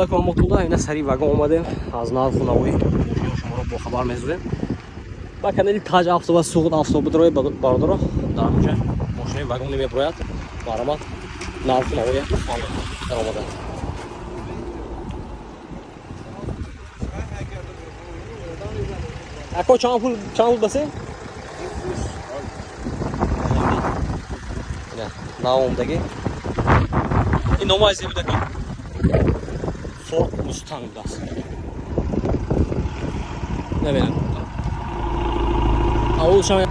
алайкум аматулла. Ина сари вагон омадем. Аз нарху навои мошини шуморо бо хабар мезудем. Ба канали Taj автобус ва Суғд автобусрои бародаро дар онҷа мошини вагони меброяд. Маромад нарху навои дар омада. Ако чанд пул басе? Ина наомдаги. ин номаи зебидаки Ford Mustang даст. نبینم. اول شما